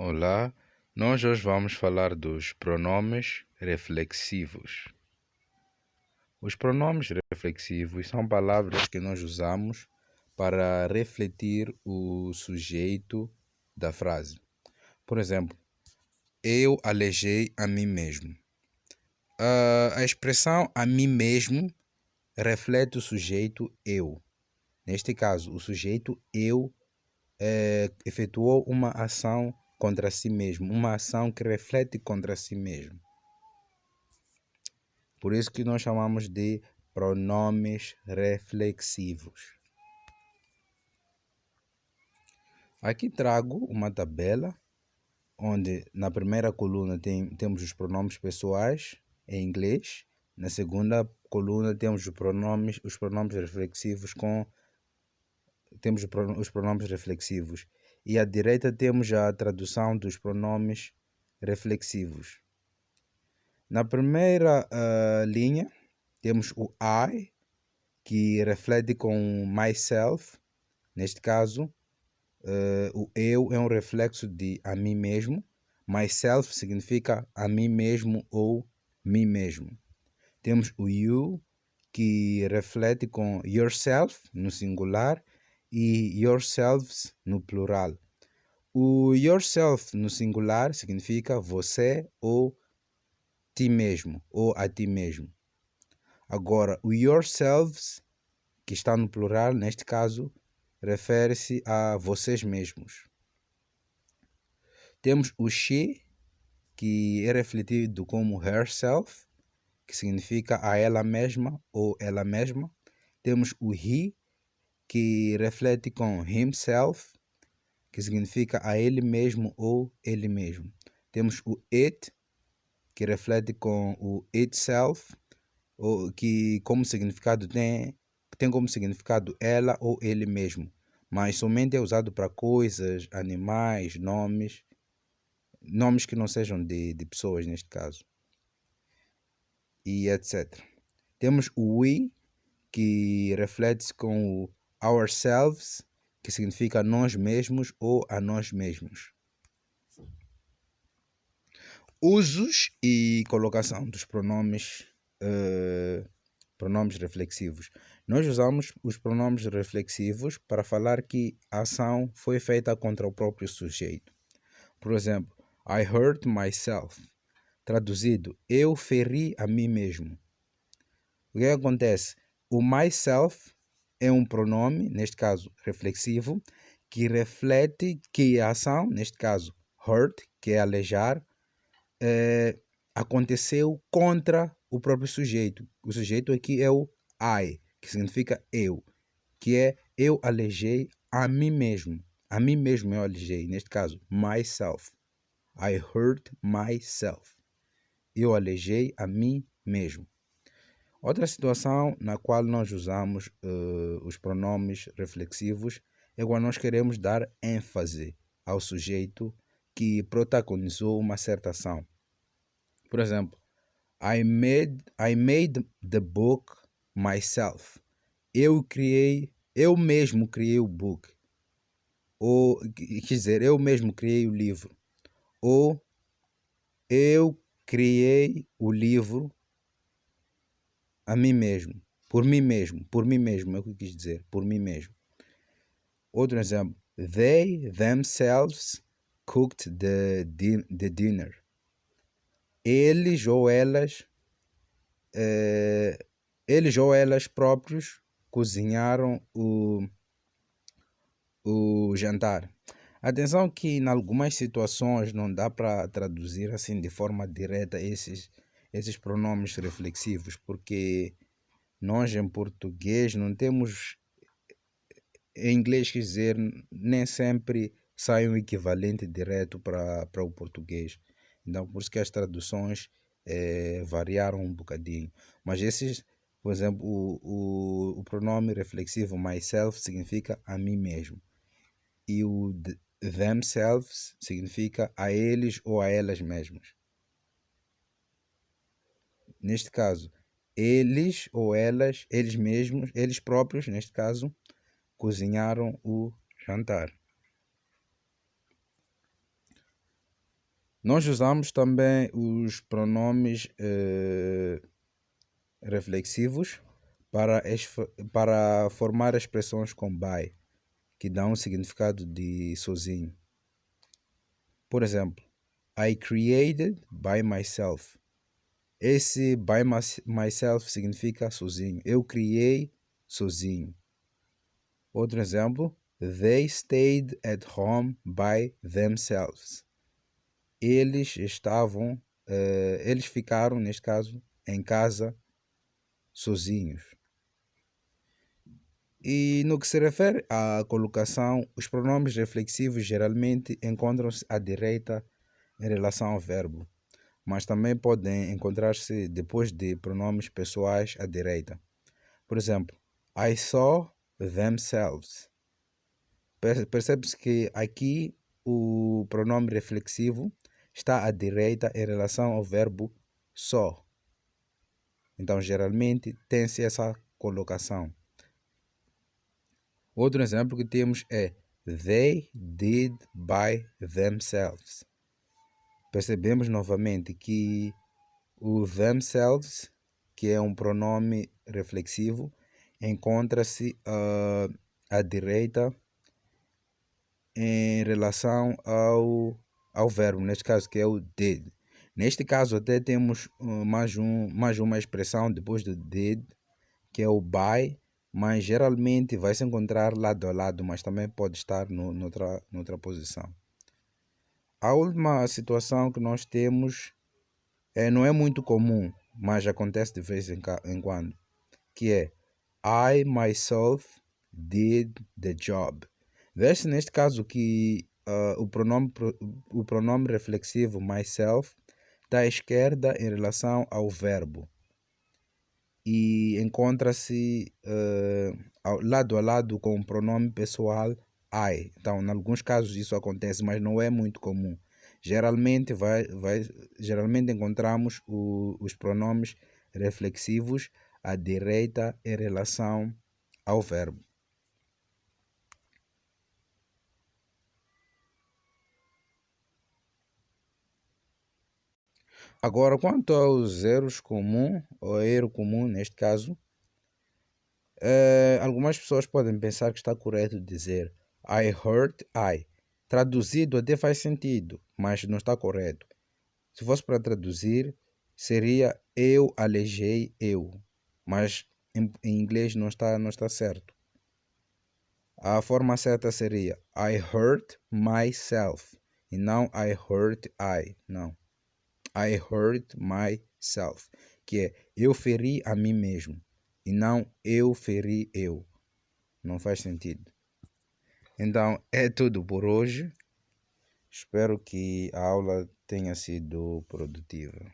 Olá, nós hoje vamos falar dos pronomes reflexivos. Os pronomes reflexivos são palavras que nós usamos para refletir o sujeito da frase. Por exemplo, eu alejei a mim mesmo. A expressão a mim mesmo reflete o sujeito eu. Neste caso, o sujeito eu efetuou uma ação contra si mesmo, uma ação que reflete contra si mesmo. Por isso que nós chamamos de pronomes reflexivos. Aqui trago uma tabela onde na primeira coluna temos os pronomes pessoais em inglês, na segunda coluna temos os pronomes reflexivos os pronomes reflexivos e à direita temos a tradução dos pronomes reflexivos. Na primeira linha temos o I, que reflete com myself. Neste caso, o eu é um reflexo de a mim mesmo. Myself significa a mim mesmo ou mim mesmo. Temos o you, que reflete com yourself no singular e yourselves no plural. O yourself no singular significa você ou ti mesmo ou a ti mesmo. Agora, o yourselves, que está no plural, neste caso, refere-se a vocês mesmos. Temos o she, que é refletido como herself, que significa a ela mesma ou ela mesma. Temos o he, que reflete com himself, que significa a ele mesmo ou ele mesmo. Temos o it, que reflete com o itself, que como significado tem como significado ela ou ele mesmo, mas somente é usado para coisas, animais, nomes que não sejam de pessoas neste caso, e etc. Temos o we, que reflete-se com o ourselves, que significa nós mesmos ou a nós mesmos. Usos e colocação dos pronomes reflexivos. Nós usamos os pronomes reflexivos para falar que a ação foi feita contra o próprio sujeito. Por exemplo, I hurt myself. Traduzido, eu feri a mim mesmo. O que acontece? O myself é um pronome, neste caso reflexivo, que reflete que a ação, neste caso hurt, que é alejar, aconteceu contra o próprio sujeito. O sujeito aqui é o I, que significa eu, que é eu alejei a mim mesmo. A mim mesmo eu alejei, neste caso, myself. I hurt myself. Eu alejei a mim mesmo. Outra situação na qual nós usamos os pronomes reflexivos é quando nós queremos dar ênfase ao sujeito que protagonizou uma certa ação. Por exemplo, I made the book myself. Eu mesmo criei o book. Ou, quer dizer, eu mesmo criei o livro. Ou eu criei o livro a mim mesmo. Por mim mesmo é o que eu quis dizer. Por mim mesmo. Outro exemplo. They themselves cooked the dinner. Eles ou elas próprios cozinharam o jantar. Atenção que em algumas situações não dá para traduzir assim de forma direta esses pronomes reflexivos, porque nós em português não temos, em inglês quer dizer, nem sempre sai um equivalente direto para o português. Então por isso que as traduções variaram um bocadinho. Mas esses, por exemplo, o pronome reflexivo myself significa a mim mesmo. E o themselves significa a eles ou a elas mesmas. Neste caso, eles ou elas, eles mesmos, eles próprios, neste caso, cozinharam o jantar. Nós usamos também os pronomes reflexivos para formar expressões com by, que dão um significado de sozinho. Por exemplo, I created by myself. Esse by myself significa sozinho. Eu criei sozinho. Outro exemplo, they stayed at home by themselves. Eles ficaram, neste caso, em casa sozinhos. E no que se refere à colocação, os pronomes reflexivos geralmente encontram-se à direita em relação ao verbo, mas também podem encontrar-se depois de pronomes pessoais à direita. Por exemplo, I saw themselves. Percebe-se que aqui o pronome reflexivo está à direita em relação ao verbo saw. Então, geralmente, tem-se essa colocação. Outro exemplo que temos é they did by themselves. Percebemos novamente que o themselves, que é um pronome reflexivo, encontra-se à direita em relação ao verbo, neste caso que é o did. Neste caso até temos mais uma expressão depois do did, que é o by, mas geralmente vai se encontrar lado a lado, mas também pode estar noutra posição. A última situação que nós temos não é muito comum, mas acontece de vez em quando, que é I myself did the job. Vê-se neste caso que o pronome reflexivo myself está à esquerda em relação ao verbo e encontra-se lado a lado com o pronome pessoal I. Então, em alguns casos isso acontece, mas não é muito comum. Geralmente encontramos os pronomes reflexivos à direita em relação ao verbo. Agora, quanto aos erros comuns, ou erro comum neste caso, algumas pessoas podem pensar que está correto dizer I hurt I. Traduzido até faz sentido, mas não está correto. Se fosse para traduzir, seria eu aleijei eu, mas em inglês não está certo. A forma certa seria I hurt myself e não I hurt I, não. I hurt myself, que é eu feri a mim mesmo e não eu feri eu. Não faz sentido. Então é tudo por hoje. Espero que a aula tenha sido produtiva.